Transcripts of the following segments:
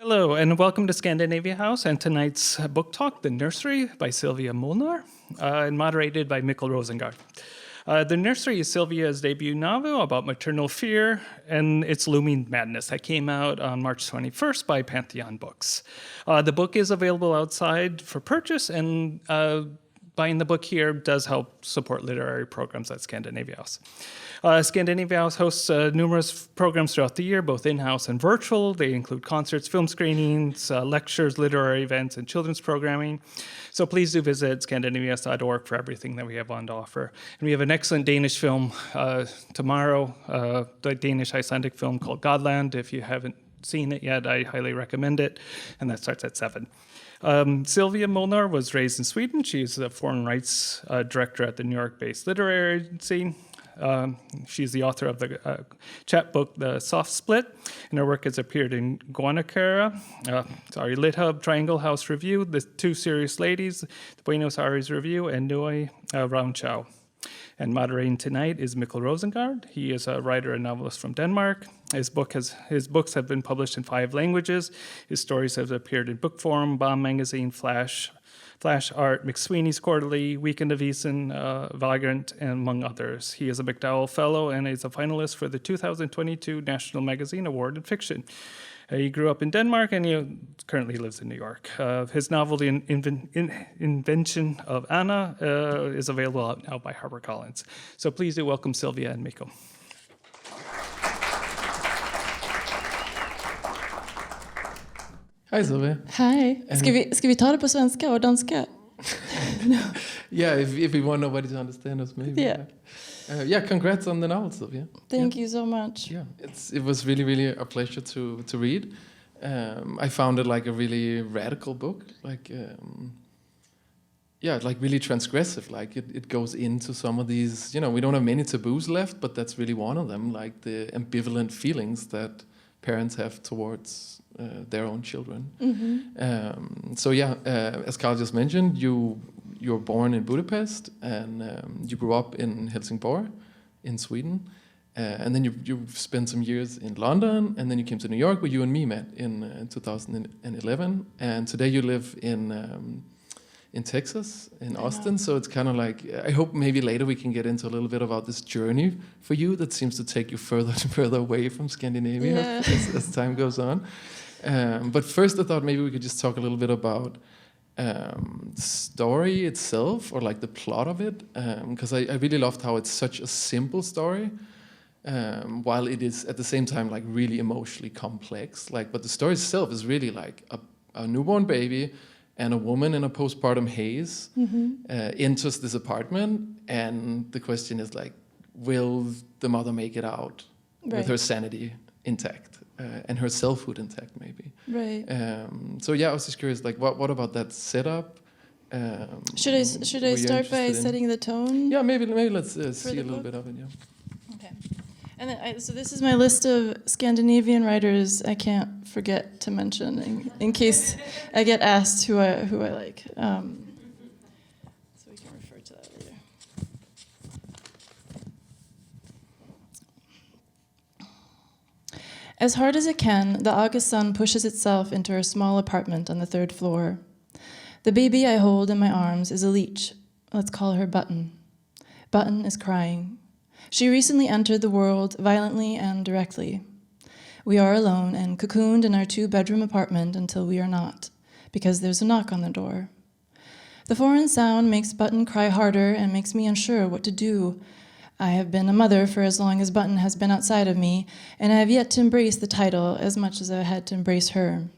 Hello, and welcome to Scandinavia House and tonight's book talk, The Nursery by Szilvia Molnar, and moderated by Mikkel Rosengaard. The Nursery is Szilvia's debut novel about maternal fear and its looming madness that came out on March 21st by Pantheon books. The book is available outside for purchase, and buying the book here does help support literary programs at Scandinavia House. Scandinavia House hosts numerous programs throughout the year, both in-house and virtual. They include concerts, film screenings, lectures, literary events, and children's programming. So please do visit scandinaviahouse.org for everything that we have on to offer. And we have an excellent Danish film tomorrow, the Danish Icelandic film called Godland. If you haven't seen it yet, I highly recommend it, and that starts at 7. Szilvia Molnar was raised in Sweden. She is the foreign rights director at the New York-based literary agency. She's the author of the chapbook, The Soft Split, and her work has appeared in Guanakara, Lit Hub, Triangle House Review, The Two Serious Ladies, the Buenos Aires Review, and Nui Round Chow. And moderating tonight is Mikkel Rosengaard. He is a writer and novelist from Denmark. His books have been published in 5 languages. His stories have appeared in Book Forum, Bomb Magazine, Flash Art, McSweeney's Quarterly, Weekend of Eason, Vagrant, and among others. He is a MacDowell Fellow and is a finalist for the 2022 National Magazine Award in Fiction. He grew up in Denmark and he currently lives in New York. His novel, The Invention of Anna, is available out now by HarperCollins. So please do welcome Szilvia and Mikko. Hi Szilvia. Hi. Ska vi ta det på svenska och danska? Yeah, if we want nobody to understand us, maybe. Yeah. Congrats on the novel, Szilvia. Thank you so much. Yeah, it was really a pleasure to read. I found it like a really radical book, like really transgressive. Like it goes into some of these, we don't have many taboos left, but that's really one of them, like the ambivalent feelings that parents have towards their own children. Mm-hmm. As Carl just mentioned, you were born in Budapest and you grew up in Helsingborg in Sweden, and then you spent some years in London, and then you came to New York where you and me met in 2011, and today you live in Texas, in Austin. So it's kind of like, I hope maybe later we can get into a little bit about this journey for you that seems to take you further and further away from Scandinavia as time goes on. But first I thought maybe we could just talk a little bit about the story itself, or like the plot of it, because I really loved how it's such a simple story, while it is at the same time like really emotionally complex. But the story itself is really like a newborn baby and a woman in a postpartum haze enters this apartment, and the question is like, will the mother make it out with her sanity intact and her selfhood intact, maybe? Right. I was just curious, like, what about that setup? Should I start by setting the tone? Yeah, maybe let's see a little bit of it. Yeah. Okay. And then so this is my list of Scandinavian writers I can't forget to mention in case I get asked who I like. So we can refer to that later. As hard as it can, the August sun pushes itself into her small apartment on the 3rd floor. The baby I hold in my arms is a leech. Let's call her Button. Button is crying. She recently entered the world violently and directly. We are alone and cocooned in our 2-bedroom apartment until we are not, because there's a knock on the door. The foreign sound makes Button cry harder and makes me unsure what to do. I have been a mother for as long as Button has been outside of me, and I have yet to embrace the title as much as I had to embrace her.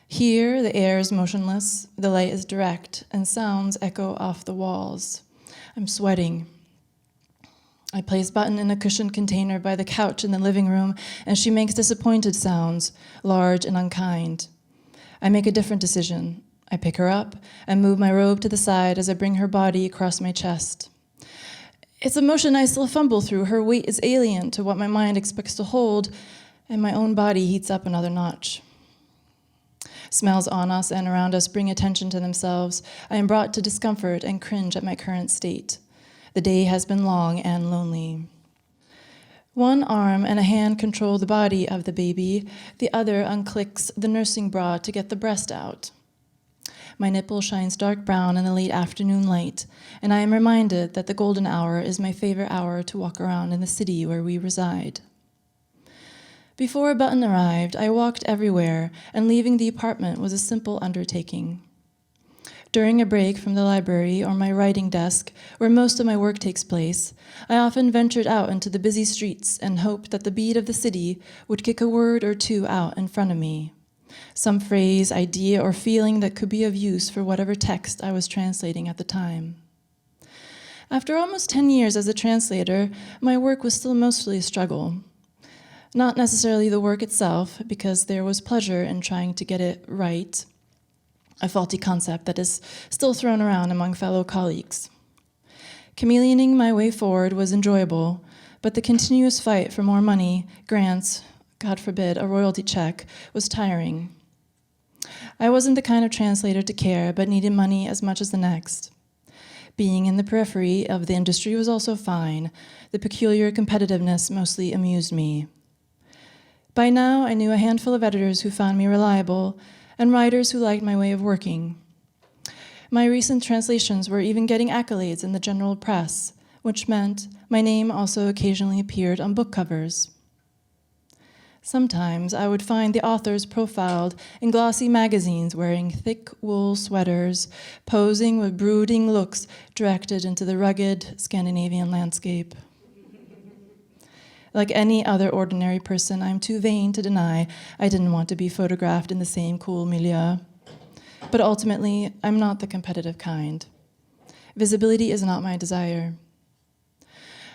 Here, the air is motionless, the light is direct, and sounds echo off the walls. I'm sweating. I place Button in a cushioned container by the couch in the living room, and she makes disappointed sounds, large and unkind. I make a different decision. I pick her up and move my robe to the side as I bring her body across my chest. It's a motion I still fumble through. Her weight is alien to what my mind expects to hold, and my own body heats up another notch. Smells on us and around us bring attention to themselves. I am brought to discomfort and cringe at my current state. The day has been long and lonely. One arm and a hand control the body of the baby, the other unclicks the nursing bra to get the breast out. My nipple shines dark brown in the late afternoon light, and I am reminded that the golden hour is my favorite hour to walk around in the city where we reside. Before Button arrived, I walked everywhere, and leaving the apartment was a simple undertaking. During a break from the library or my writing desk, where most of my work takes place, I often ventured out into the busy streets and hoped that the beat of the city would kick a word or two out in front of me. Some phrase, idea, or feeling that could be of use for whatever text I was translating at the time. After almost 10 years as a translator, my work was still mostly a struggle. Not necessarily the work itself, because there was pleasure in trying to get it right, a faulty concept that is still thrown around among fellow colleagues. Chameleoning my way forward was enjoyable, but the continuous fight for more money, grants, God forbid, a royalty check, was tiring. I wasn't the kind of translator to care, but needed money as much as the next. Being in the periphery of the industry was also fine. The peculiar competitiveness mostly amused me. By now, I knew a handful of editors who found me reliable, and writers who liked my way of working. My recent translations were even getting accolades in the general press, which meant my name also occasionally appeared on book covers. Sometimes I would find the authors profiled in glossy magazines wearing thick wool sweaters, posing with brooding looks directed into the rugged Scandinavian landscape. Like any other ordinary person, I'm too vain to deny I didn't want to be photographed in the same cool milieu. But ultimately, I'm not the competitive kind. Visibility is not my desire.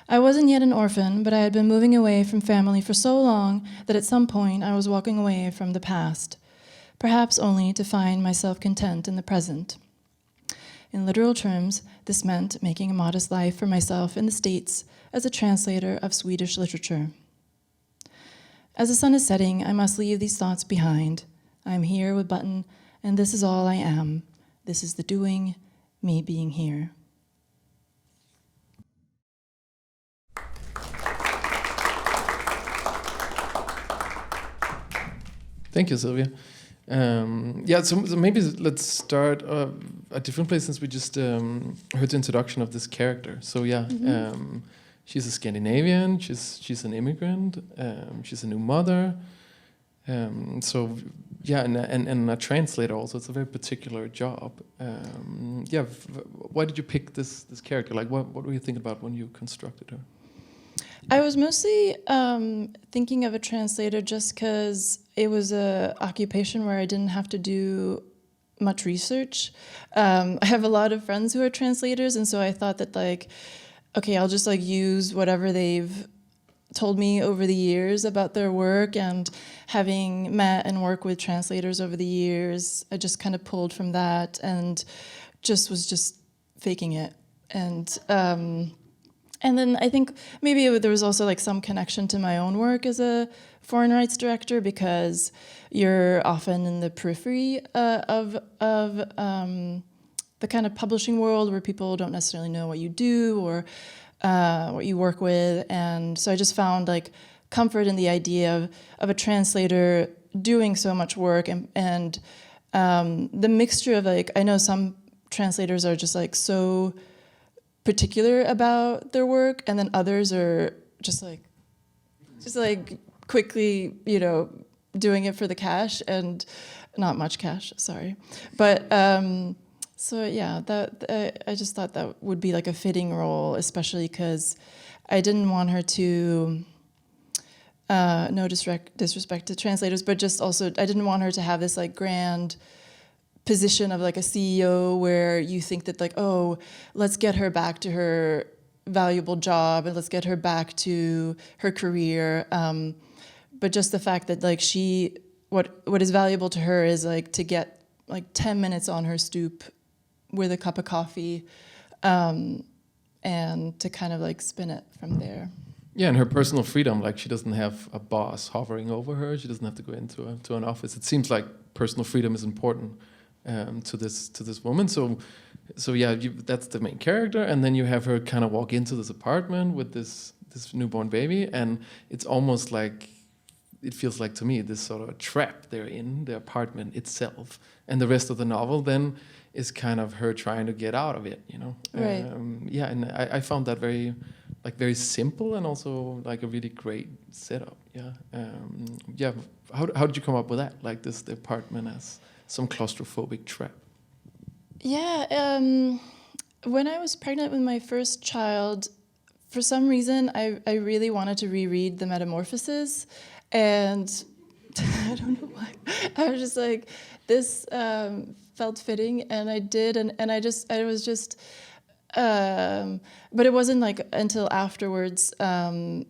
I wasn't yet an orphan, but I had been moving away from family for so long that at some point I was walking away from the past, perhaps only to find myself content in the present. In literal terms, this meant making a modest life for myself in the States as a translator of Swedish literature. As the sun is setting, I must leave these thoughts behind. I am here with Button, and this is all I am. This is the doing, me being here. Thank you, Szilvia. So maybe let's start a different place, since we just heard the introduction of this character. So she's a Scandinavian. She's an immigrant. She's a new mother. And a translator also. It's a very particular job. Why did you pick this character? Like, what were you thinking about when you constructed her? I was mostly thinking of a translator just because it was an occupation where I didn't have to do much research. I have a lot of friends who are translators, and so I thought that, I'll just use whatever they've told me over the years about their work, and having met and worked with translators over the years, I just kind of pulled from that and was faking it. And then I think maybe there was also some connection to my own work as a foreign rights director, because you're often in the periphery of the kind of publishing world where people don't necessarily know what you do or what you work with. And so I just found comfort in the idea of a translator doing so much work, and the mixture of I know some translators are just so particular about their work, and then others are just quickly, doing it for the cash, and not much cash, sorry. But I just thought that would be a fitting role, especially because I didn't want her to, no disrespect to translators, but just also I didn't want her to have this grand position of a CEO where you think that let's get her back to her valuable job and let's get her back to her career, but just the fact that what is valuable to her is to get 10 minutes on her stoop with a cup of coffee, and to kind of spin it from there. Yeah, and her personal freedom, she doesn't have a boss hovering over her. She doesn't have to go into an office. It seems like personal freedom is important to this woman. So that's the main character, and then you have her kind of walk into this apartment with this this newborn baby, and it's almost like, it feels like to me, this sort of a trap they're in, the apartment itself. And the rest of the novel then is kind of her trying to get out of it, you know? Right. And I found that very simple and also like a really great setup, yeah. How did you come up with that? Like the apartment as some claustrophobic trap? Yeah, when I was pregnant with my first child, for some reason, I really wanted to reread The Metamorphoses, and I don't know why. I was just like, this felt fitting, and I did, and I was just, but it wasn't like until afterwards, going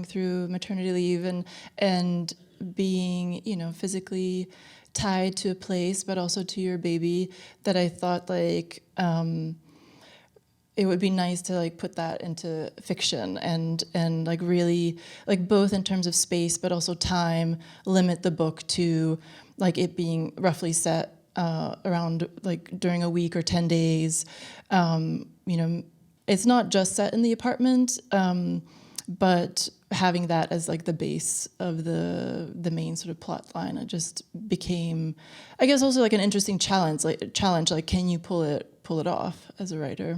through maternity leave and being, physically tied to a place, but also to your baby, that I thought like it would be nice to like put that into fiction and like really like both in terms of space but also time, limit the book to like it being roughly set around like during a week or 10 days. It's not just set in the apartment, but having that as like the base of the main sort of plot line, it just became, I guess, also like an interesting challenge. Like, can you pull it off as a writer?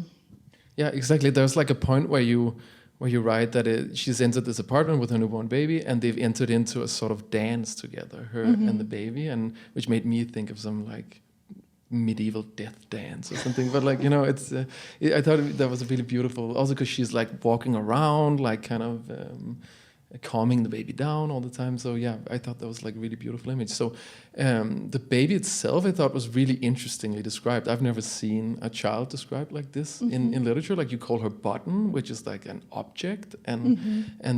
Yeah, exactly. There's like a point where you write that she's entered this apartment with her newborn baby, and they've entered into a sort of dance together, her and the baby, and which made me think of some like medieval death dance or something. But like, it's I thought that was really beautiful. Also because she's like walking around, like kind of calming the baby down all the time. So yeah, I thought that was like a really beautiful image. So the baby itself, I thought, was really interestingly described. I've never seen a child described like this in literature. Like you call her Button, which is like an object, and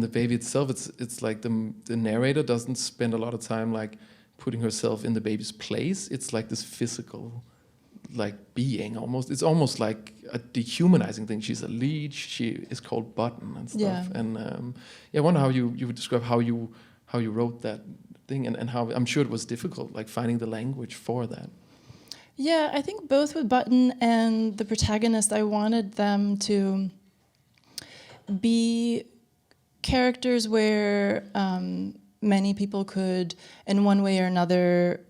the baby itself, it's like the narrator doesn't spend a lot of time like putting herself in the baby's place. It's like this physical like being almost. It's almost like a dehumanizing thing. She's a leech. She is called Button and stuff. Yeah. And I wonder how you would describe how you wrote that thing, and how, I'm sure it was difficult, like finding the language for that. Yeah, I think both with Button and the protagonist, I wanted them to be characters where many people could, in one way or another,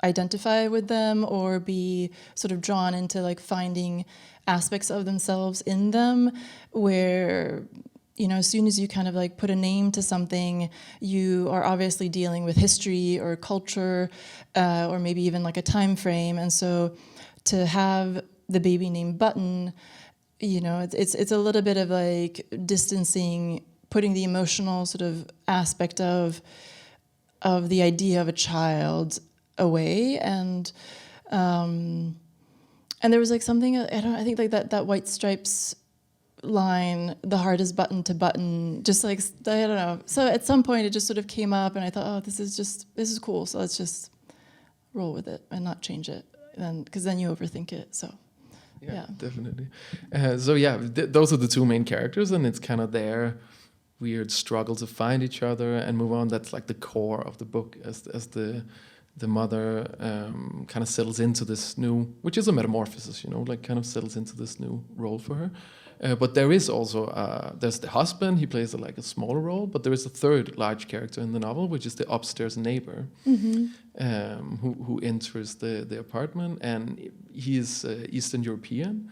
identify with them or be sort of drawn into like finding aspects of themselves in them, where as soon as you kind of like put a name to something, you are obviously dealing with history or culture, or maybe even like a time frame. And so to have the baby named Button, it's a little bit of like distancing, putting the emotional sort of aspect of the idea of a child away, and there was like something, I think like that White Stripes line, the hardest button to button, just like, I don't know. So at some point it just sort of came up, and I thought, oh, this is cool. So let's just roll with it and not change it, because then you overthink it. So yeah. Definitely. Those are the two main characters, and it's kind of their weird struggle to find each other and move on. That's like the core of the book, as the mother kind of settles into this new, which is a metamorphosis, like kind of settles into this new role for her. But there is also, there's the husband, he plays like a smaller role, but there is a third large character in the novel, which is the upstairs neighbor, who enters the apartment, and he is Eastern European.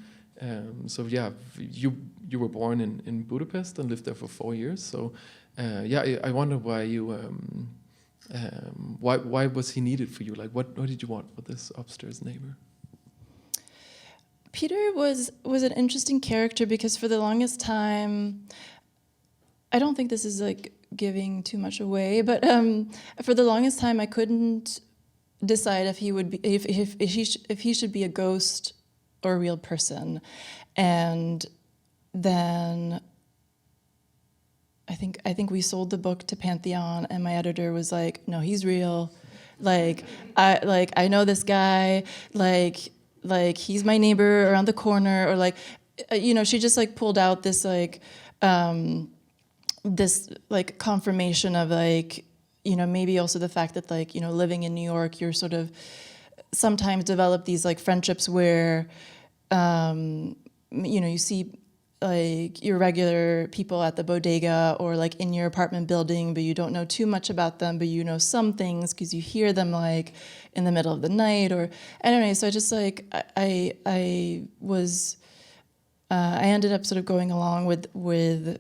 You were born in Budapest and lived there for 4 years. So I wonder why you, why was he needed for you? Like what did you want with this upstairs neighbor? Peter was an interesting character because for the longest time, I don't think this is like giving too much away, but for the longest time I couldn't decide if he would be if he should be a ghost or a real person. And then I think we sold the book to Pantheon, and my editor was like, "No, he's real. I know this guy. Like he's my neighbor around the corner," or she just like pulled out this this like confirmation of like, maybe also the fact that like, living in New York, you're sort of sometimes develop these like friendships where you see like your regular people at the bodega or like in your apartment building, but you don't know too much about them, but you know some things because you hear them like in the middle of the night or I don't know. So I just like I ended up sort of going along with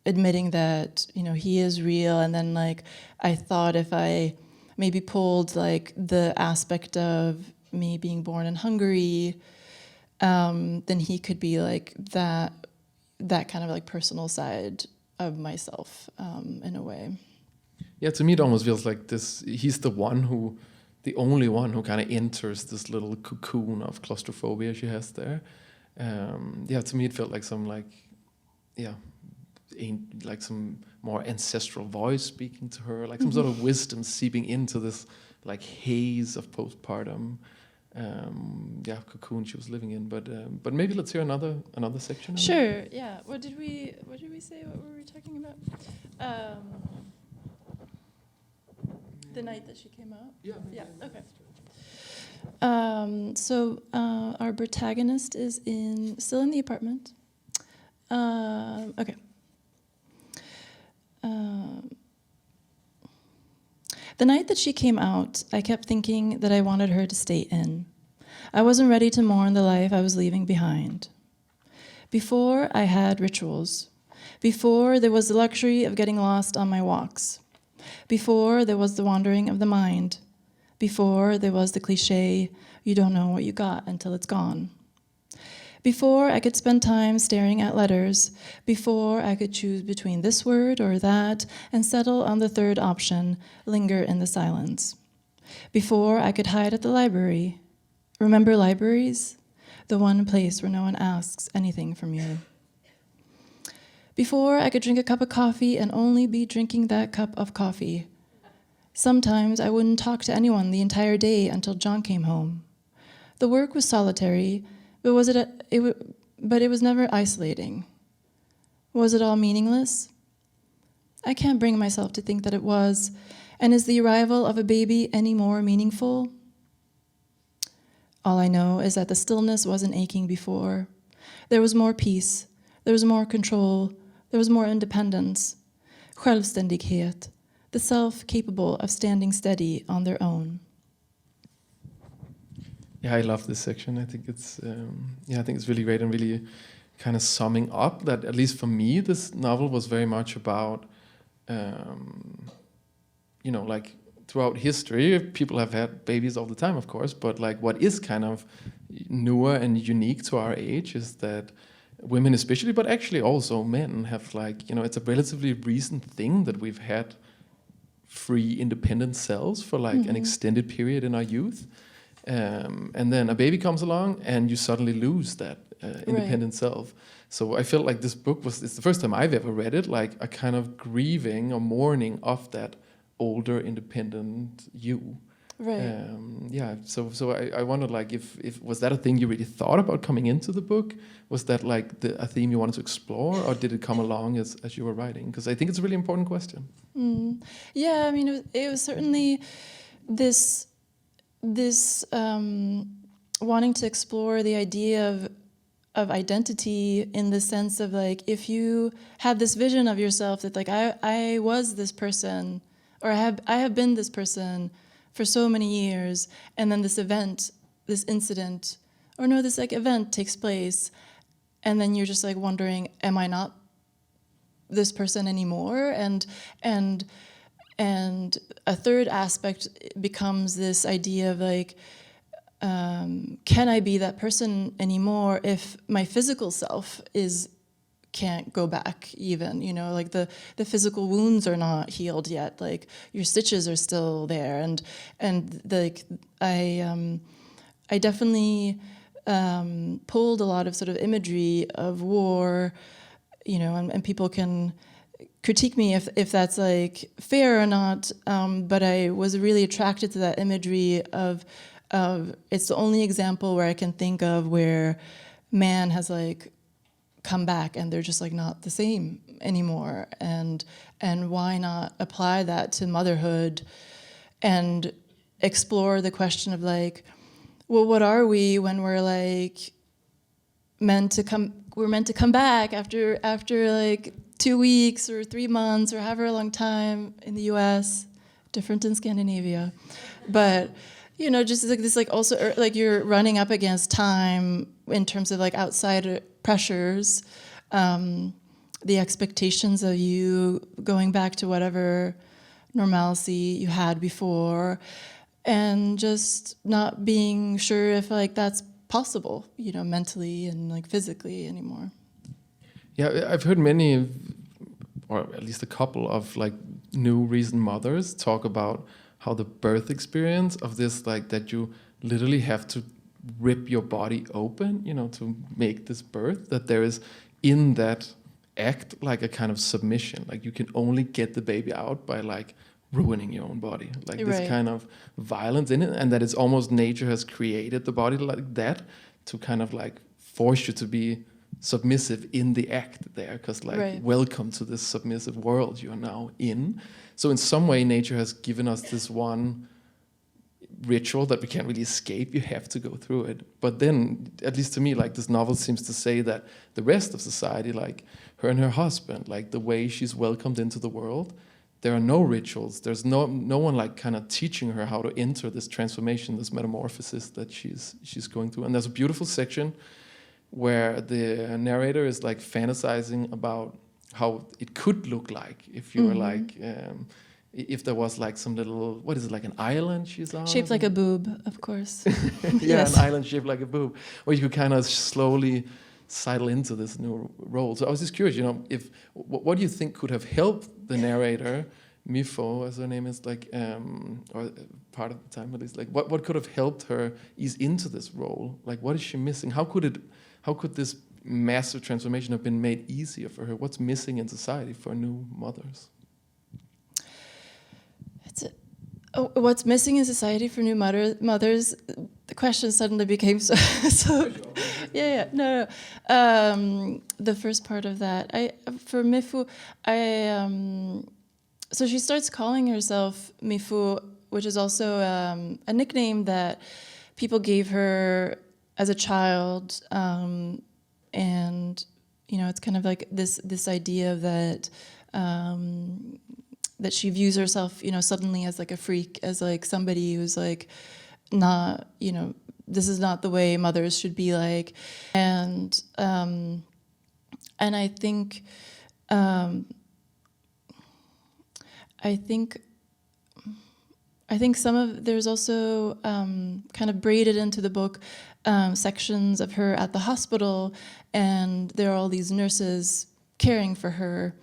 admitting that, you know, he is real. And then like I thought if I maybe pulled like the aspect of me being born in Hungary, then he could be like that kind of like personal side of myself in a way. Yeah, to me it almost feels like this. He's the only one who kind of enters this little cocoon of claustrophobia she has there. Yeah, to me it felt like some like some more ancestral voice speaking to her, like some sort of wisdom seeping into this like haze of postpartum. Cocoon she was living in, but maybe let's hear another section. Sure. Yeah. What did we say? What were we talking about? The night that she came out. Yeah. Okay. So our protagonist is still in the apartment. Okay. The night that she came out, I kept thinking that I wanted her to stay in. I wasn't ready to mourn the life I was leaving behind. Before, I had rituals. Before, there was the luxury of getting lost on my walks. Before, there was the wandering of the mind. Before, there was the cliché, you don't know what you got until it's gone. Before, I could spend time staring at letters. Before, I could choose between this word or that and settle on the third option, linger in the silence. Before, I could hide at the library. Remember libraries? The one place where no one asks anything from you. Before, I could drink a cup of coffee and only be drinking that cup of coffee. Sometimes I wouldn't talk to anyone the entire day until John came home. The work was solitary, but it was never isolating. Was it all meaningless? I can't bring myself to think that it was. And is the arrival of a baby any more meaningful? All I know is that the stillness wasn't aching before. There was more peace. There was more control. There was more independence. Självständighet. The self capable of standing steady on their own. Yeah, I love this section. I think it's really great and really kind of summing up that, at least for me, this novel was very much about, like throughout history, people have had babies all the time, of course, but like what is kind of newer and unique to our age is that women especially, but actually also men have it's a relatively recent thing that we've had free independent selves for an extended period in our youth. And then a baby comes along and you suddenly lose that independent self. So I felt like this book it's the first time I've ever read it, like a kind of grieving or mourning of that older independent you. Right. So I wondered if was that a thing you really thought about coming into the book? Was that a theme you wanted to explore, or did it come along as you were writing? Because I think it's a really important question. Yeah, I mean, it was certainly this wanting to explore the idea of identity in the sense of like, if you had this vision of yourself that like I was this person, or I have been this person for so many years, and then this event takes place, and then you're just like wondering, am I not this person anymore? And a third aspect becomes this idea of like, can I be that person anymore if my physical self can't go back even, like the physical wounds are not healed yet, like your stitches are still there, and like I definitely pulled a lot of sort of imagery of war, and people can critique me if that's like fair or not, but I was really attracted to that imagery of it's the only example where I can think of where man has like come back and they're just like not the same anymore, and why not apply that to motherhood and explore the question of like, well, what are we when we're like meant to come we're meant to come back after like 2 weeks or 3 months or however long time in the US, different in Scandinavia. But, you know, just like this, like also like you're running up against time in terms of like outside pressures, the expectations of you going back to whatever normalcy you had before, and just not being sure if like that's possible, you know, mentally and like physically anymore. Yeah, I've heard many, or at least a couple of like new recent mothers talk about how the birth experience of this, like that you literally have to rip your body open, you know, to make this birth, that there is in that act like a kind of submission, like you can only get the baby out by like ruining your own body, like Right. this kind of violence in it, and that it's almost nature has created the body like that to kind of like force you to be submissive in the act there, because like Right. welcome to this submissive world you are now in. So in some way nature has given us this one ritual that we can't really escape. You have to go through it. But then, at least to me, like this novel seems to say that the rest of society, like her and her husband, like the way she's welcomed into the world, there are no rituals. There's no one like kind of teaching her how to enter this transformation, this metamorphosis that she's going through. And there's a beautiful section where the narrator is like fantasizing about how it could look like if you were like if there was like some little, what is it, like an island she's on? Shaped like a boob, of course. Yeah, Yes. an island shaped like a boob, where you could kind of slowly sidle into this new role. So I was just curious, you know, if what do you think could have helped the narrator, Miffo, as her name is, like, or part of the time at least, like, what could have helped her ease into this role? Like, what is she missing? How could this massive transformation have been made easier for her? What's missing in society for new mothers? What's missing in society for new mothers? The question suddenly became so. No. The first part of that, for Miffo, so she starts calling herself Miffo, which is also a nickname that people gave her as a child, and you know, it's kind of like this idea that. That she views herself, you know, suddenly as like a freak, as like somebody who's like not, you know, this is not the way mothers should be like, and I think some of there's also kind of braided into the book sections of her at the hospital, and there are all these nurses caring for her.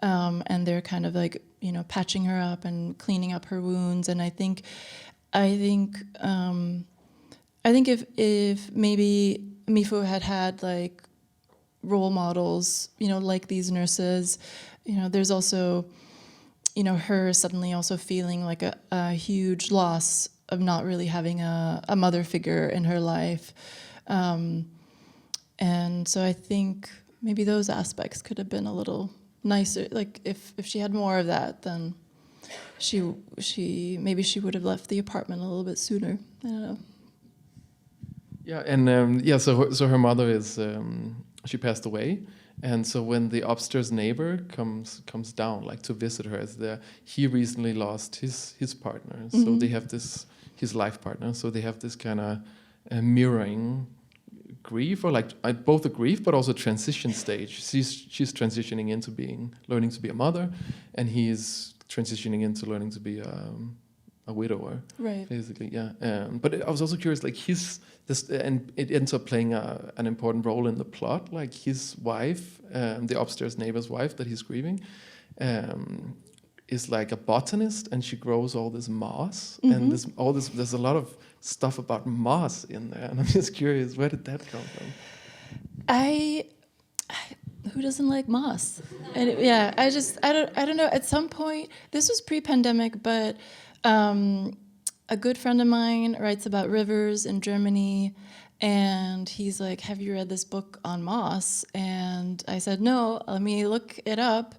And they're kind of like, you know, patching her up and cleaning up her wounds. And I think if maybe Miffo had like role models, you know, like these nurses, you know, there's also, you know, her suddenly also feeling like a huge loss of not really having a mother figure in her life. And so I think maybe those aspects could have been a little nicer, like if she had more of that, then she maybe she would have left the apartment a little bit sooner. I don't know. Yeah, and so her mother is she passed away, and so when the upstairs neighbor comes down like to visit her, he recently lost his partner, so they have his life partner, so they have this kind of mirroring grief, or like both a grief but also transition stage. She's transitioning into learning to be a mother, and he's transitioning into learning to be a widower, Right? basically. Yeah. But I was also curious, like and it ends up playing an important role in the plot. Like his wife, the upstairs neighbor's wife that he's grieving, is like a botanist, and she grows all this moss, and there's a lot of stuff about moss in there, and I'm just curious, where did that come from? Who doesn't like moss? And I don't know. At some point, this was pre-pandemic, but a good friend of mine writes about rivers in Germany, and he's like, "Have you read this book on moss?" And I said, "No, let me look it up."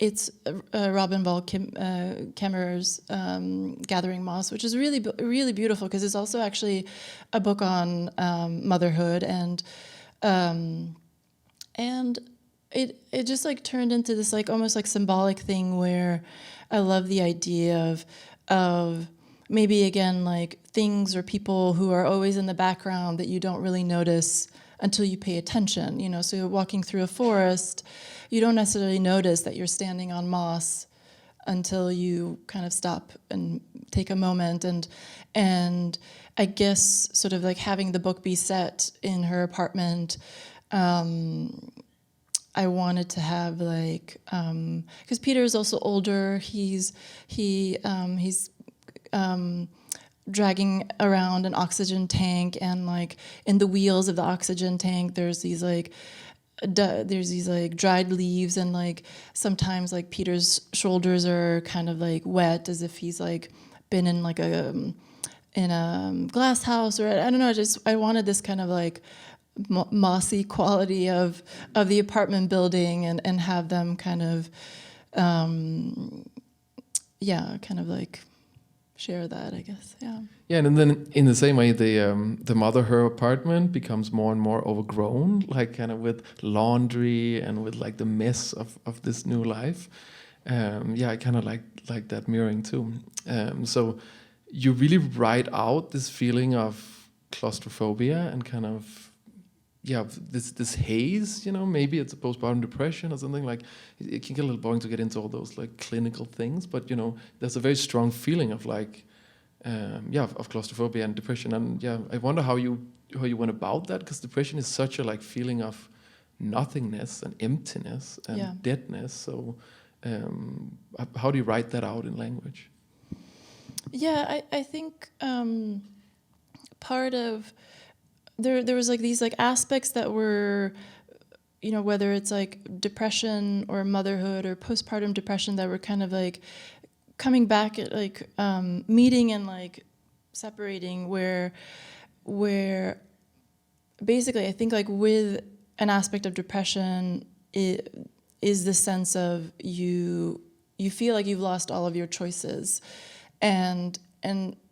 it's Robin Wall Kemmerer's Gathering Moss, which is really beautiful because it's also actually a book on motherhood, and it just like turned into this like almost like symbolic thing where I love the idea of maybe again like things or people who are always in the background that you don't really notice until you pay attention. You know, so you're walking through a forest, you don't necessarily notice that you're standing on moss until you kind of stop and take a moment. And I guess sort of like having the book be set in her apartment, I wanted to have like, because Peter is also older. He's dragging around an oxygen tank, and like in the wheels of the oxygen tank, there's these like dried leaves, and like sometimes like Peter's shoulders are kind of like wet as if he's like been in like a glass house, or I don't know. I wanted this kind of like mossy quality of the apartment building, and have them kind of kind of like share that, I guess. Yeah, and then in the same way, the mother, her apartment becomes more and more overgrown, like kind of with laundry and with like the mess of this new life. I kind of like that mirroring too. So you really write out this feeling of claustrophobia and kind of this haze, you know, maybe it's a postpartum depression or something. Like it can get a little boring to get into all those like clinical things, but you know, there's a very strong feeling of like of claustrophobia and depression. And I wonder how you went about that, because depression is such a like feeling of nothingness and emptiness and deadness. So how do you write that out in language? I think part of there was like these like aspects that were, you know, whether it's like depression or motherhood or postpartum depression, that were kind of like coming back at like meeting and like separating, where basically I think like with an aspect of depression is the sense of you feel like you've lost all of your choices, and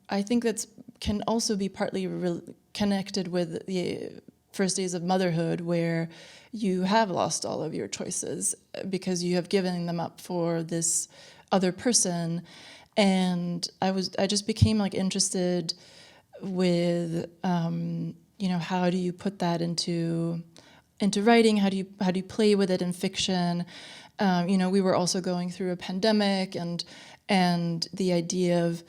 I think that's can also be partly connected with the first days of motherhood, where you have lost all of your choices because you have given them up for this other person. And I just became like interested with you know, how do you put that into writing? How do you play with it in fiction? You know, we were also going through a pandemic, and the idea of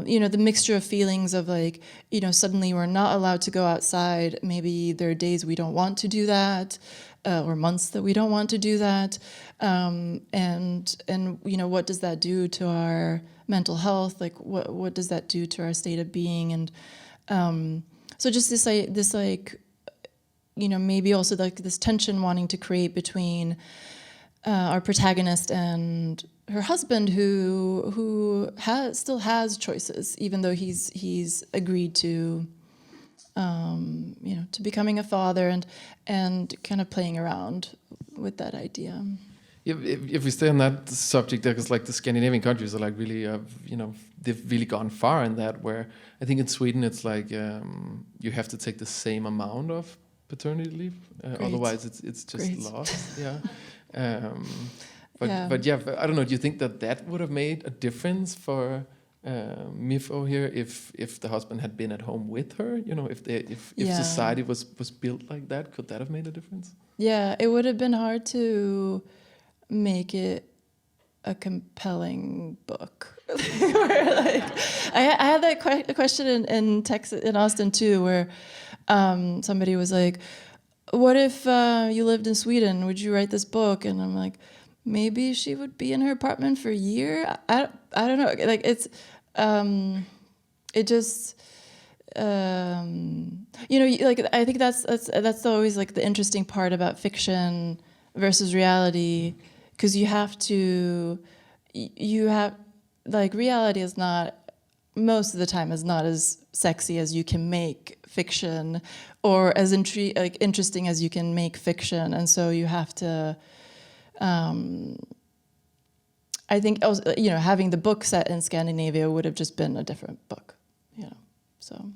you know, the mixture of feelings of like, you know, suddenly we're not allowed to go outside. Maybe there are days we don't want to do that, or months that we don't want to do that. And you know, what does that do to our mental health? Like, what does that do to our state of being? And so just this like, you know, maybe also like this tension wanting to create between our protagonist and her husband, who still has choices, even though he's agreed to, you know, to becoming a father, and kind of playing around with that idea. If we stay on that subject, because like the Scandinavian countries are like really, you know, they've really gone far in that. Where I think in Sweden it's like you have to take the same amount of paternity leave, otherwise it's just lost. But I don't know. Do you think that would have made a difference for Miffo here if the husband had been at home with her? You know, if society was built like that, could that have made a difference? Yeah, it would have been hard to make it a compelling book. Where, like, I had that question in Texas, in Austin too, where somebody was like, "What if you lived in Sweden? Would you write this book?" And I'm like, maybe she would be in her apartment for a year. I don't know. Like it's, it just, you know, like I think that's always like the interesting part about fiction versus reality, because you have like reality is not, most of the time is not as sexy as you can make fiction, or as interesting as you can make fiction, and so you have to I think also, having the book set in Scandinavia would have just been a different book, So.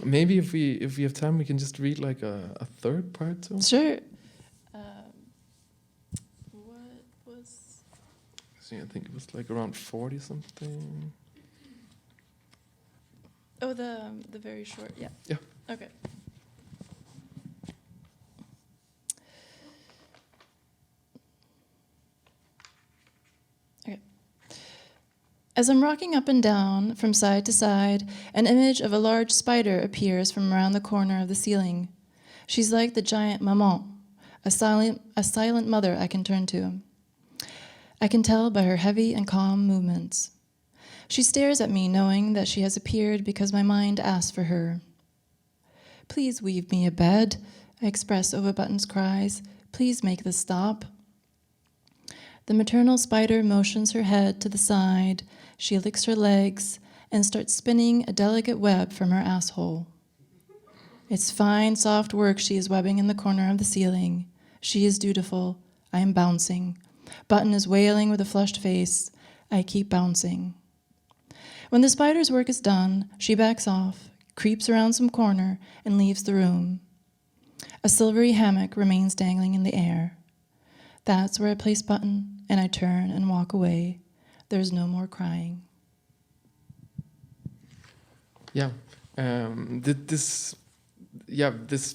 Maybe if we have time, we can just read like a third part too. Sure. What was? See, I think it was like around 40 something. Oh, the very short. Yeah. Yeah. Okay. As I'm rocking up and down from side to side, an image of a large spider appears from around the corner of the ceiling. She's like the giant maman, a silent mother I can turn to. I can tell by her heavy and calm movements. She stares at me, knowing that she has appeared because my mind asked for her. Please weave me a bed, I express over Button's cries. Please make this stop. The maternal spider motions her head to the side. She licks her legs and starts spinning a delicate web from her asshole. It's fine, soft work she is webbing in the corner of the ceiling. She is dutiful. I am bouncing. Button is wailing with a flushed face. I keep bouncing. When the spider's work is done, she backs off, creeps around some corner, and leaves the room. A silvery hammock remains dangling in the air. That's where I place Button, and I turn and walk away. There's no more crying. Yeah, this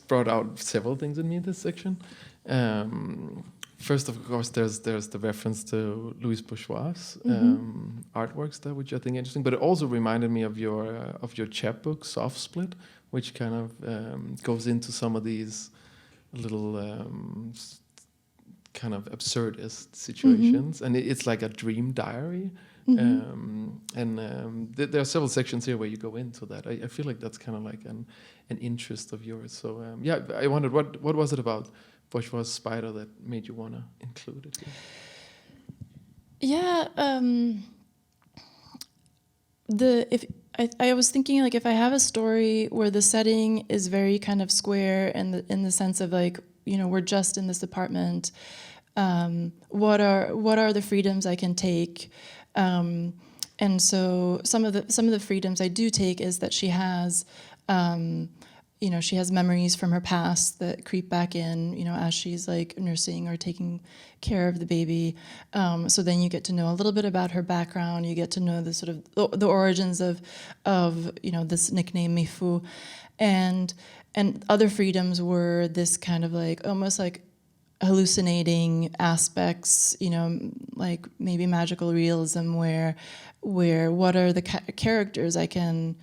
brought out several things in me, this section. First, of course, there's the reference to Louis Bourgeois' artworks there, which I think interesting. But it also reminded me of your chapbook, Soft Split, which kind of goes into some of these little kind of absurdist situations, and it's like a dream diary. There are several sections here where you go into that. I feel like that's kind of like an interest of yours. So I wondered what was it about Bourgeois' spider that made you want to include it here? Yeah, I was thinking, like, if I have a story where the setting is very kind of square in the sense of, like, we're just in this apartment, what are the freedoms I can take? And so some of the freedoms I do take is that she has she has memories from her past that creep back in, as she's like nursing or taking care of the baby. So then you get to know a little bit about her background. You get to know the sort of the origins of this nickname Miffo, and other freedoms were this kind of like almost like hallucinating aspects, like maybe magical realism, where what are the characters I can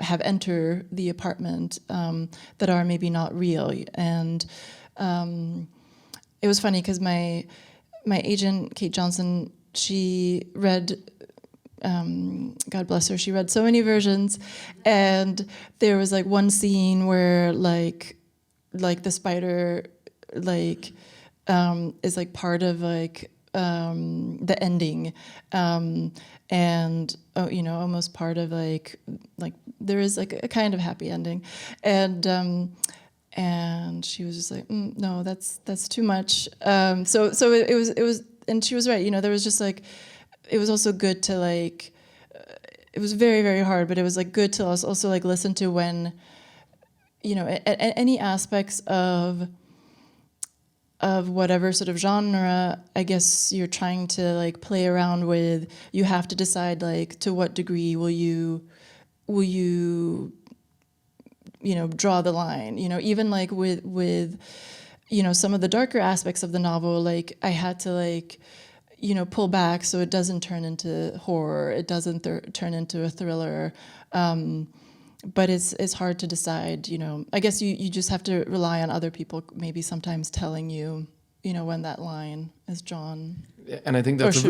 have enter the apartment that are maybe not real. And it was funny because my agent, Kate Johnson, she read, God bless her, she read so many versions, and there was like one scene where like the spider is like part of like the ending, and almost part of like there is like a kind of happy ending, and she was just like, no, that's too much. So it was, and she was right. There was just like, it was also good to like, it was very, very hard, but it was like good to also like listen to when, any aspects of whatever sort of genre I guess you're trying to like play around with, you have to decide like to what degree will you draw the line. Even like with some of the darker aspects of the novel, like I had to like pull back so it doesn't turn into horror, it doesn't turn into a thriller. But it's hard to decide, I guess you just have to rely on other people maybe sometimes telling you, when that line is drawn. And I think that's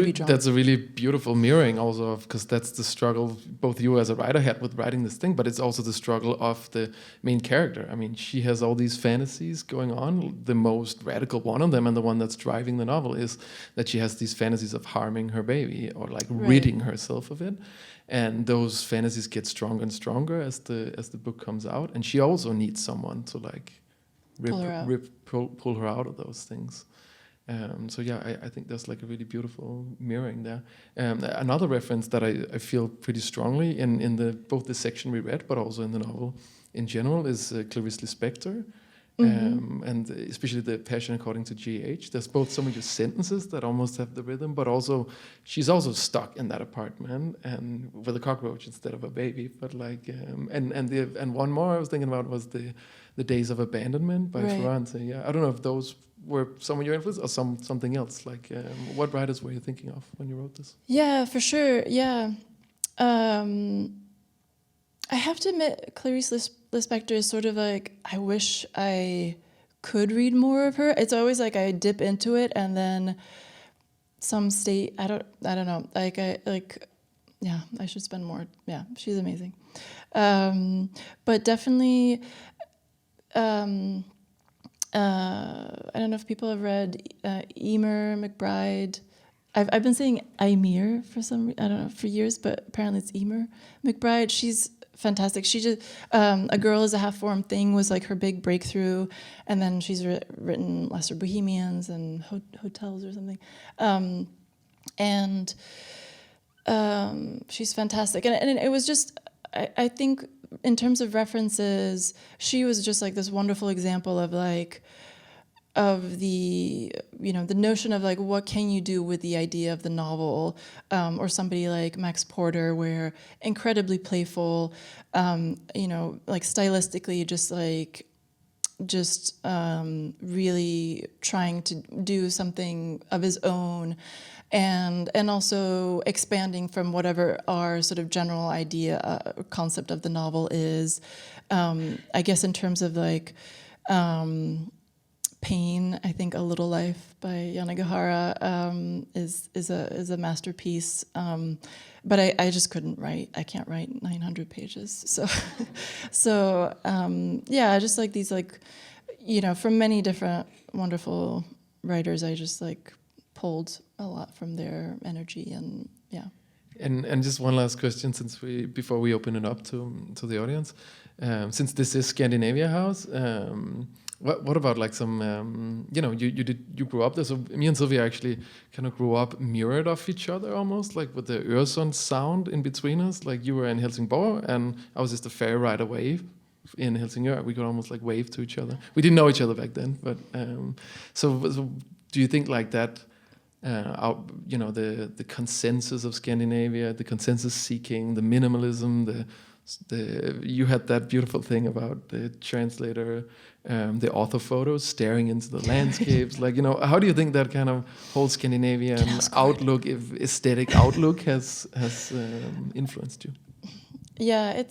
a really beautiful mirroring also of, because that's the struggle both you as a writer had with writing this thing, but it's also the struggle of the main character. I mean, she has all these fantasies going on. The most radical one of them, and the one that's driving the novel, is that she has these fantasies of harming her baby or like ridding herself of it. And those fantasies get stronger and stronger as the book comes out, and she also needs someone to like pull her out of those things. So yeah, I think there's like a really beautiful mirroring there. Another reference that I feel pretty strongly in the both the section we read, but also in the novel in general, is Clarice Lispector. And especially the Passion According to GH. There's both some of your sentences that almost have the rhythm, but also she's also stuck in that apartment and with a cockroach instead of a baby. But like, and one more I was thinking about was the Days of Abandonment by Ferrante. Yeah, I don't know if those were some of your influence or something else. Like, what writers were you thinking of when you wrote this? Yeah, for sure. Yeah. I have to admit, Clarice Lispector is sort of like, I wish I could read more of her. It's always like I dip into it and then some state, I don't know. Yeah, I should spend more. Yeah, she's amazing. But definitely, I don't know if people have read Emer McBride. I've been saying Eimir for I don't know, for years, but apparently it's Emer McBride. She's fantastic. She just A Girl is a Half-Formed Thing was like her big breakthrough, and then she's written Lesser Bohemians and Hotels or something, and she's fantastic. And it was just, I think in terms of references, she was just like this wonderful example of like, of the, you know, the notion of like, what can you do with the idea of the novel, or somebody like Max Porter, where incredibly playful, you know, like stylistically just really trying to do something of his own, and also expanding from whatever our sort of general idea, concept of the novel is. I guess in terms of like, Pain, I think A Little Life by Yanagihara is a masterpiece. But I just couldn't write. I can't write 900 pages. So yeah, just like these, like, you know, from many different wonderful writers, I just like pulled a lot from their energy, and yeah. And just one last question, before we open it up to the audience, since this is Scandinavia House. What about like some, you know, you grew up there, so me and Szilvia actually kind of grew up mirrored off each other almost, like with the Öresund sound in between us. Like you were in Helsingborg and I was just a ferry ride away in Helsingør. We could almost like wave to each other. We didn't know each other back then, but so do you think like that, you know, the consensus of Scandinavia, the consensus seeking, the minimalism, you had that beautiful thing about the translator, the author photos staring into the landscapes. Like, you know, how do you think that kind of whole Scandinavian outlook, aesthetic outlook, has influenced you? I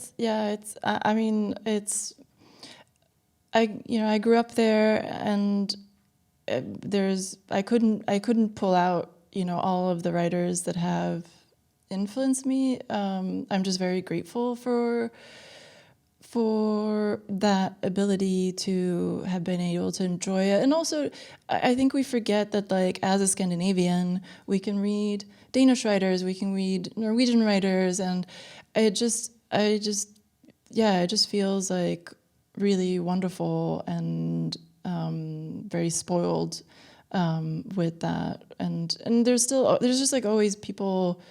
grew up there, and I couldn't pull out, you know, all of the writers that have influenced me. I'm just very grateful for that ability to have been able to enjoy it. And also, I think we forget that, like, as a Scandinavian, we can read Danish writers, we can read Norwegian writers, and it just feels like really wonderful and very spoiled with that. And there's just like always people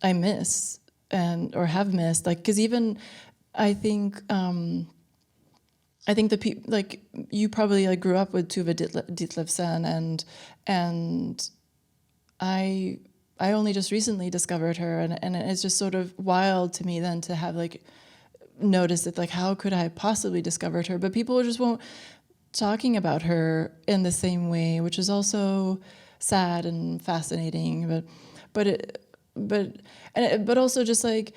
I miss or have missed, like, because even I think the people, like, you probably like grew up with Tuva Ditlevsen, and I only just recently discovered her, and it's just sort of wild to me then to have like noticed it, like, how could I have possibly discovered her? But people just won't talking about her in the same way, which is also sad and fascinating, but also just like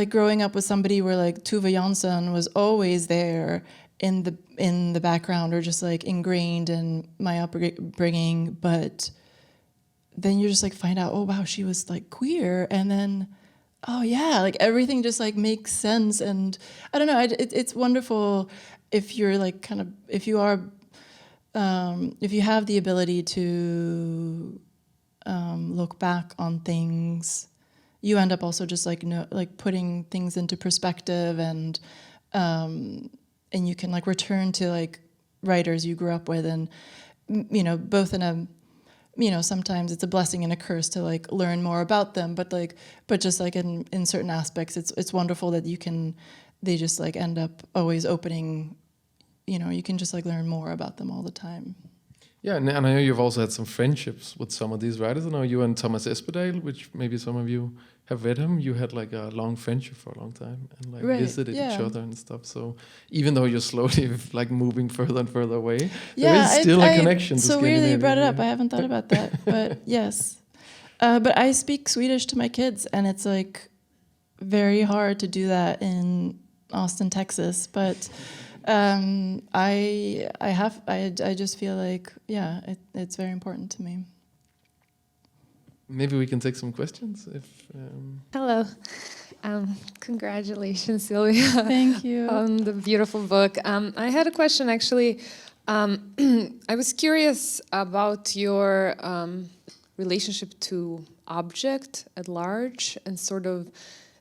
growing up with somebody where like Tuva Jansson was always there in the background, or just like ingrained in my upbringing, but then you just like find out, oh wow, she was like queer, and then oh yeah, like everything just like makes sense. And I don't know, it's wonderful if you're like kind of, if you have the ability to look back on things, you end up also just like putting things into perspective, and you can like return to like writers you grew up with, and both in a, sometimes it's a blessing and a curse to like learn more about them, but just like in certain aspects, it's wonderful that they just like end up always opening, you can just like learn more about them all the time. Yeah, and I know you've also had some friendships with some of these writers. I know you and Thomas Espedal, which maybe some of you have read him. You had like a long friendship for a long time and like visited each other and stuff. So even though you're slowly like moving further and further away, there is still a connection to Scandinavia. So weirdly you brought it up. I haven't thought about that, but yes. But I speak Swedish to my kids, and it's like very hard to do that in Austin, Texas. But I just feel like, it's very important to me. Maybe we can take some questions. Hello. Congratulations, Szilvia. Thank you. On the beautiful book. I had a question, actually. I was curious about your relationship to object at large, and sort of,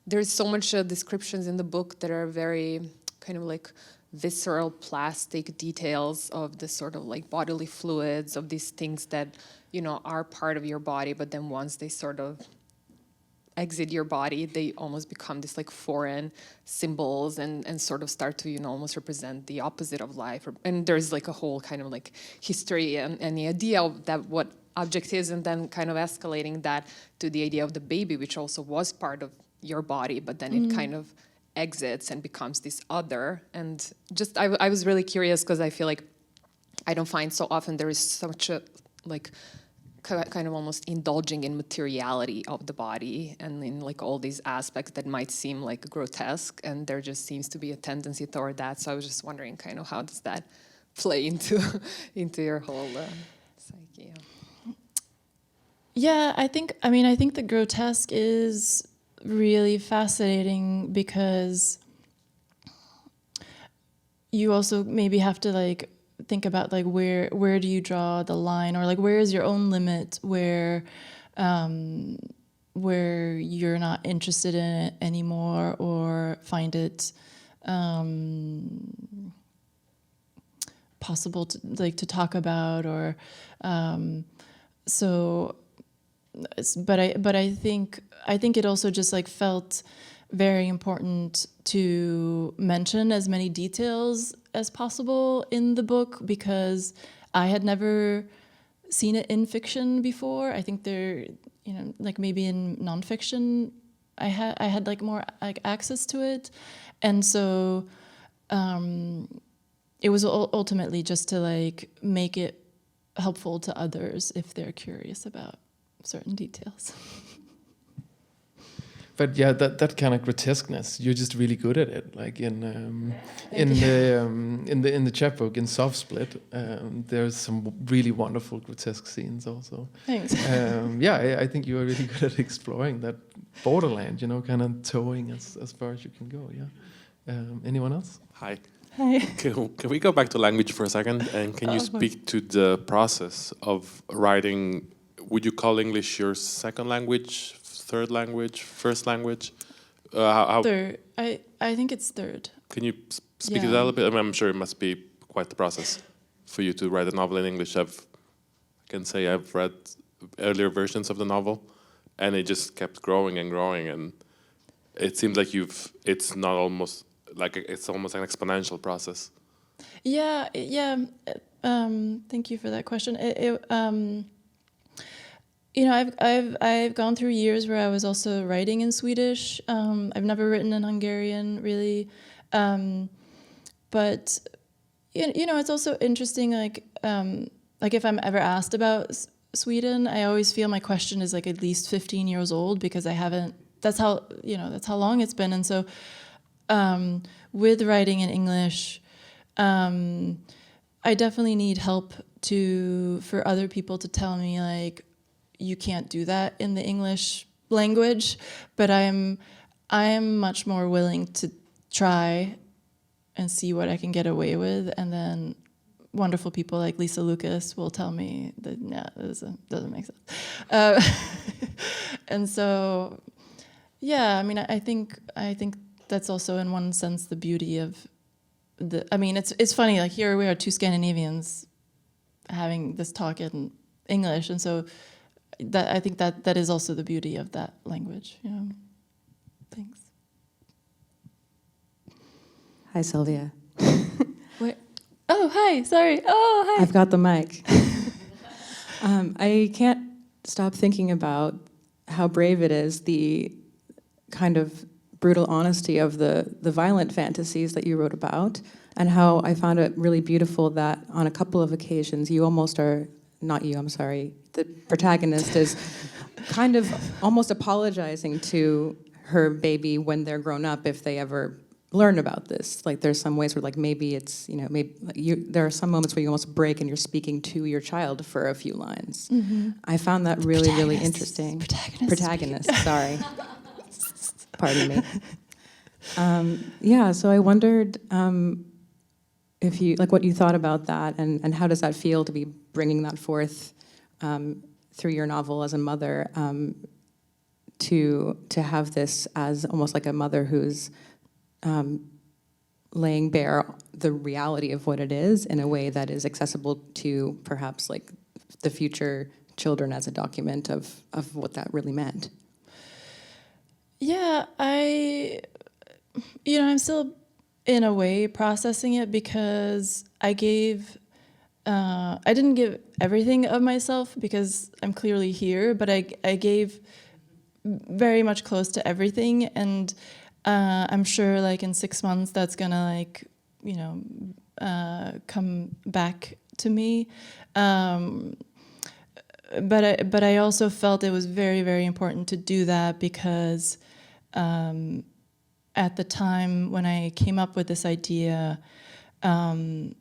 there's so much descriptions in the book that are very kind of like visceral plastic details of the sort of like bodily fluids, of these things that, are part of your body, but then once they sort of exit your body, they almost become this like foreign symbols and sort of start to, almost represent the opposite of life. And there's like a whole kind of like history and the idea of that, what object is, and then kind of escalating that to the idea of the baby, which also was part of your body, but then it kind of exits and becomes this other. And just I was really curious, because I feel like I don't find so often there is such a like kind of almost indulging in materiality of the body and in like all these aspects that might seem like grotesque, and there just seems to be a tendency toward that. So I was just wondering kind of how does that play into your whole psyche. Yeah, I think the grotesque is really fascinating, because you also maybe have to like think about like where do you draw the line, or like where is your own limit where you're not interested in it anymore, or find it possible to talk about, or but I think it also just like felt very important to mention as many details as possible in the book, because I had never seen it in fiction before. I think there, like maybe in nonfiction, I had like more like access to it, and so it was ultimately just to like make it helpful to others if they're curious about certain details. But yeah, that kind of grotesqueness, you're just really good at it. Like in the chapbook in Soft Split, there's some really wonderful grotesque scenes also. Thanks. I think you are really good at exploring that borderland, kind of towing as far as you can go. Yeah. Anyone else? Hi. Hi. Can we go back to language for a second? And can you speak to the process of writing? Would you call English your second language, third language, first language? Third. I think it's third. Can you speak to that a little bit? I mean, I'm sure it must be quite the process for you to write a novel in English. I can say I've read earlier versions of the novel, and it just kept growing and growing, and it seems like it's almost an exponential process. Yeah. Thank you for that question. I've gone through years where I was also writing in Swedish. I've never written in Hungarian, really. But it's also interesting. Like if I'm ever asked about Sweden, I always feel my question is like at least 15 years old, because I haven't. That's how long it's been. And so, with writing in English, I definitely need help for other people to tell me like, you can't do that in the English language, but I am much more willing to try and see what I can get away with, and then wonderful people like Lisa Lucas will tell me that doesn't make sense. And so, I think that's also in one sense the beauty of it's funny, like here we are, two Scandinavians having this talk in English, and so that I think that is also the beauty of that language. Thanks. Hi, Szilvia. Wait. Oh, hi. Sorry. Oh, hi. I've got the mic. I can't stop thinking about how brave it is, the kind of brutal honesty of the violent fantasies that you wrote about, and how I found it really beautiful that on a couple of occasions you almost are, not you, I'm sorry, the protagonist is kind of almost apologizing to her baby when they're grown up if they ever learn about this. Like there's some ways where like maybe it's, maybe there are some moments where you almost break and you're speaking to your child for a few lines. Mm-hmm. I found that really, really interesting. Protagonist, sorry. Pardon me. Yeah, so I wondered if you, like what you thought about that and how does that feel to be bringing that forth through your novel as a mother, to have this as almost like a mother who's laying bare the reality of what it is in a way that is accessible to perhaps like the future children as a document of what that really meant. Yeah, I'm still in a way processing it because I didn't give everything of myself because I'm clearly here, but I gave very much close to everything, and I'm sure like in 6 months that's gonna come back to me. But I also felt it was very, very important to do that because at the time when I came up with this idea, I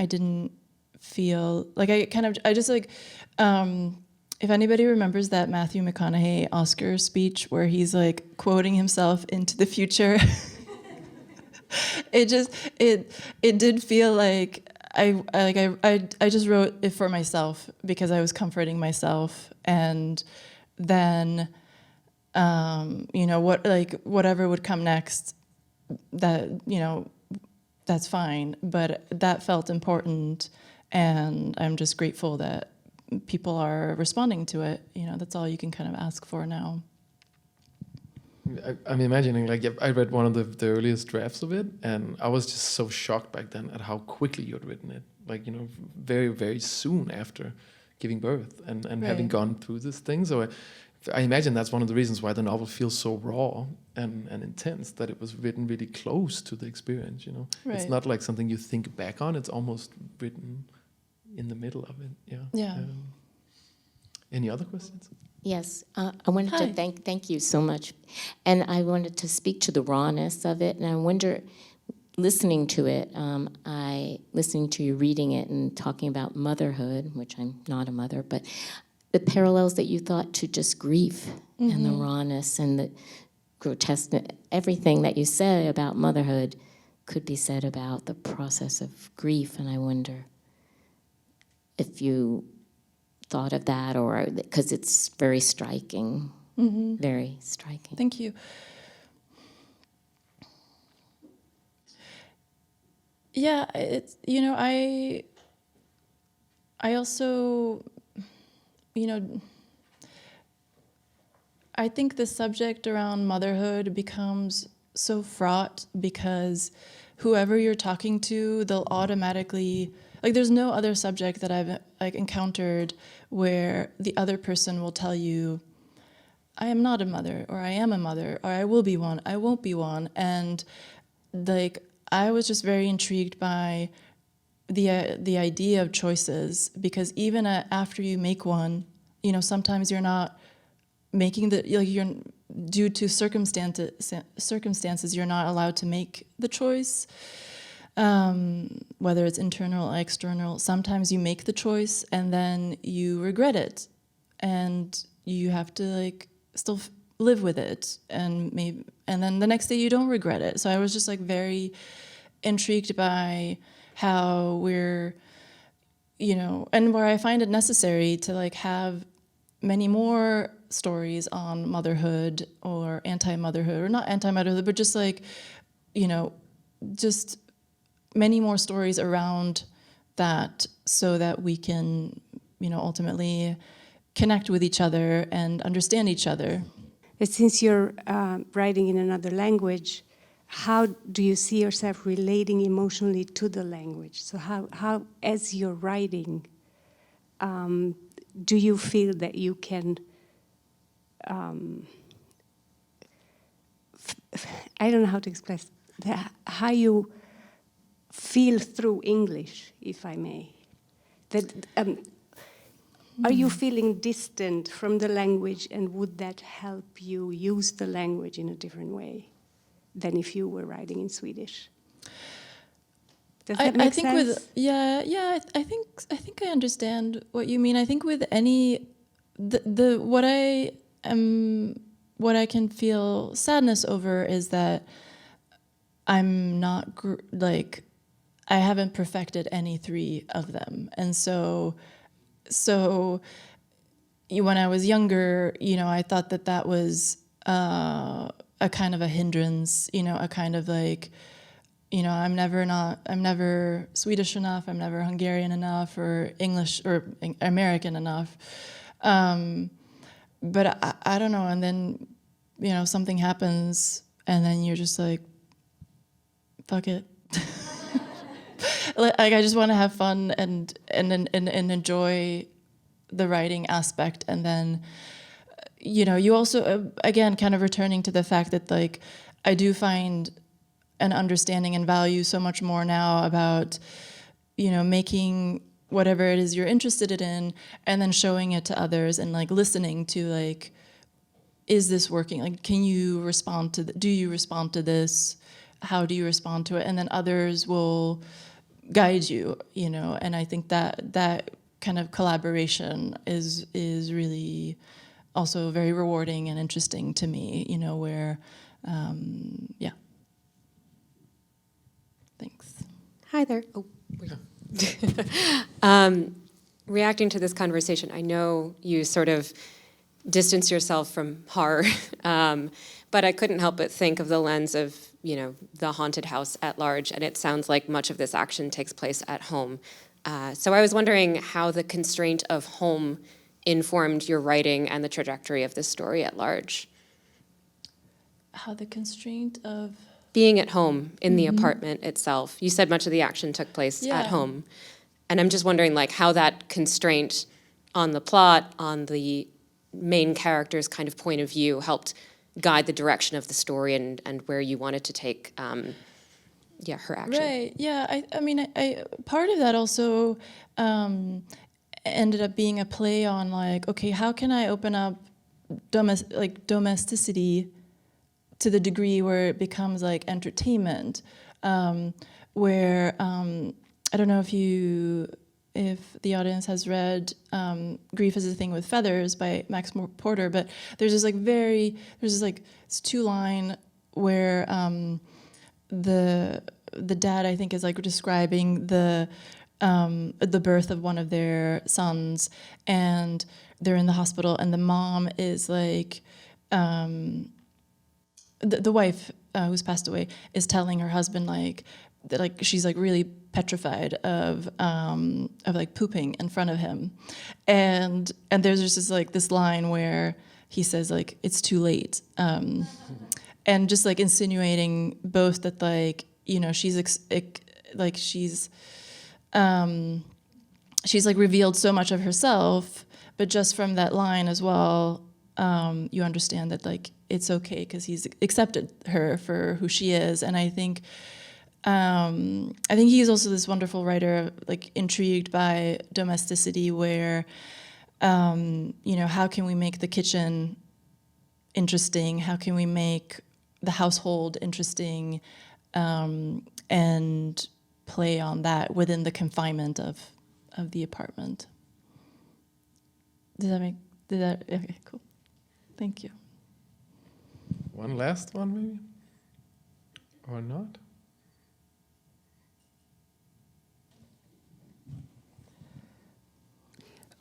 didn't feel like if anybody remembers that Matthew McConaughey Oscar speech where he's like quoting himself into the future, it did feel like I just wrote it for myself because I was comforting myself, and then whatever would come next, that's fine, but that felt important, and I'm just grateful that people are responding to it. That's all you can kind of ask for now. I'm imagining, like, I read one of the earliest drafts of it, and I was just so shocked back then at how quickly you had written it. Like, very, very soon after giving birth and Right. having gone through this thing. So I imagine that's one of the reasons why the novel feels so raw and intense, that it was written really close to the experience, Right. It's not like something you think back on, it's almost written in the middle of it. Yeah. Any other questions? Yes, I wanted Hi. to thank you so much. And I wanted to speak to the rawness of it, and I wonder, listening to it, listening to you reading it and talking about motherhood, which I'm not a mother, but the parallels that you thought to just grief and the rawness and the grotesque, everything that you say about motherhood could be said about the process of grief, and I wonder if you thought of that, or because it's very striking, very striking. Thank you. Yeah, it's I also I think the subject around motherhood becomes so fraught because whoever you're talking to, they'll automatically, like, there's no other subject that I've encountered where the other person will tell you, I am not a mother, or I am a mother, or I will be one, I won't be one. And like, I was just very intrigued by the idea of choices, because even after you make one, sometimes you're not making you're, due to circumstances, you're not allowed to make the choice, whether it's internal or external. Sometimes you make the choice and then you regret it, and you have to still live with it, and then the next day you don't regret it. So I was just very intrigued by how we're, and where I find it necessary to have many more stories on motherhood or anti-motherhood, or not anti-motherhood, but just just many more stories around that so that we can, ultimately connect with each other and understand each other. Since you're writing in another language, how do you see yourself relating emotionally to the language? So how as you're writing, do you feel that you can, I don't know how to express that, how you feel through English, if I may? That are you feeling distant from the language, and would that help you use the language in a different way than if you were writing in Swedish? Does that make sense? I think I understand what you mean. I think with any what I can feel sadness over is that I'm not I haven't perfected any three of them, and so when I was younger, I thought that was a kind of a hindrance, a kind of I'm never Swedish enough, I'm never Hungarian enough, or English or American enough. But I don't know, and then something happens, and then you're just like, fuck it. I just want to have fun and enjoy the writing aspect, and then you also again kind of returning to the fact that I do find an understanding and value so much more now about making whatever it is you're interested in and then showing it to others and listening to is this working, can you respond to do you respond to this, how do you respond to it, and then others will guide you, and I think that kind of collaboration is really also very rewarding and interesting to me, where thanks. Hi there. Oh, reacting to this conversation, I know you sort of distance yourself from horror, but I couldn't help but think of the lens of, the haunted house at large, and it sounds like much of this action takes place at home. So I was wondering how the constraint of home informed your writing and the trajectory of this story at large. How the constraint of being at home in the apartment itself. You said much of the action took place at home. And I'm just wondering how that constraint on the plot, on the main character's kind of point of view helped guide the direction of the story and where you wanted to take her action. Right, yeah, I mean, part of that also ended up being a play on okay, how can I open up domesticity to the degree where it becomes entertainment, where I don't know if the audience has read Grief is a Thing with Feathers by Max Porter, but there's this it's two-line where the dad, I think, is describing the birth of one of their sons, and they're in the hospital, and the mom is the wife who's passed away is telling her husband that she's really petrified of pooping in front of him, and there's just this line where he says it's too late, and just insinuating both that she's revealed so much of herself, but just from that line as well, you understand that it's okay because he's accepted her for who she is. And I think he's also this wonderful writer, intrigued by domesticity, where how can we make the kitchen interesting? How can we make the household interesting, and play on that within the confinement of the apartment? Okay, cool. Thank you. One last one, maybe? Or not?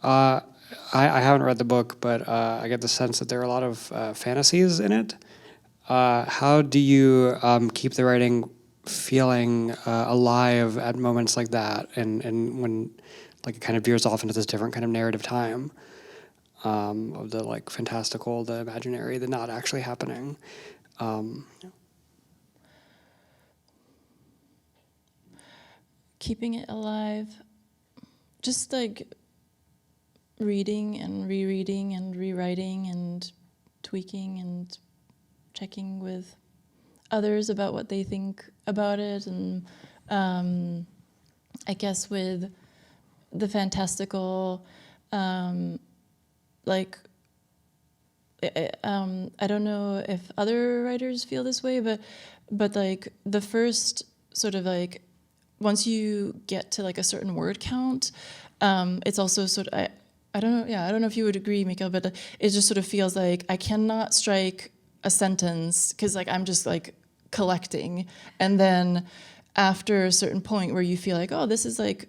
I haven't read the book, but I get the sense that there are a lot of fantasies in it. How do you keep the writing feeling alive at moments like that, and when like it kind of veers off into this different kind of narrative time of the like fantastical, the imaginary, the not actually happening. Keeping it alive, just like reading and rereading and rewriting and tweaking and checking with others about what they think about it, and I guess with the fantastical, like I don't know if other writers feel this way, but like the first sort of like once you get to like a certain word count, it's also sort of I don't know. Yeah, I don't know if you would agree, Mikkel, but it just sort of feels like I cannot strike a sentence because like I'm just like collecting, and then after a certain point where you feel like, oh, this is like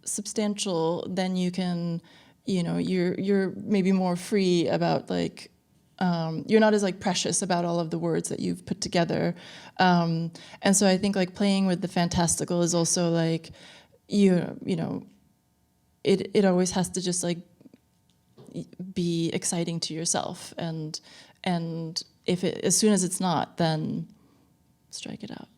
substantial, then you can, you know, you're maybe more free about like you're not as like precious about all of the words that you've put together, and so I think like playing with the fantastical is also like you know it always has to just like be exciting to yourself, and if it, as soon as it's not, then strike it out.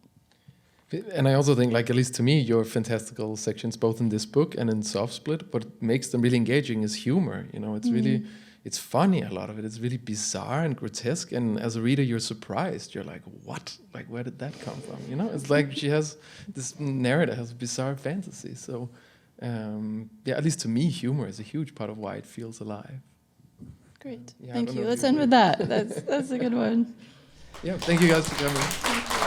And I also think, like, at least to me, your fantastical sections, both in this book and in Soft Split, what makes them really engaging is humor. You know, it's really, it's funny, a lot of it. It's really bizarre and grotesque. And as a reader, you're surprised. You're like, what? Like, where did that come from? You know, it's like she has, this narrator has bizarre fantasy. So, yeah, at least to me, humor is a huge part of why it feels alive. Great. Yeah, Thank you. Let's end with that. That's a good one. Yeah, thank you guys for coming.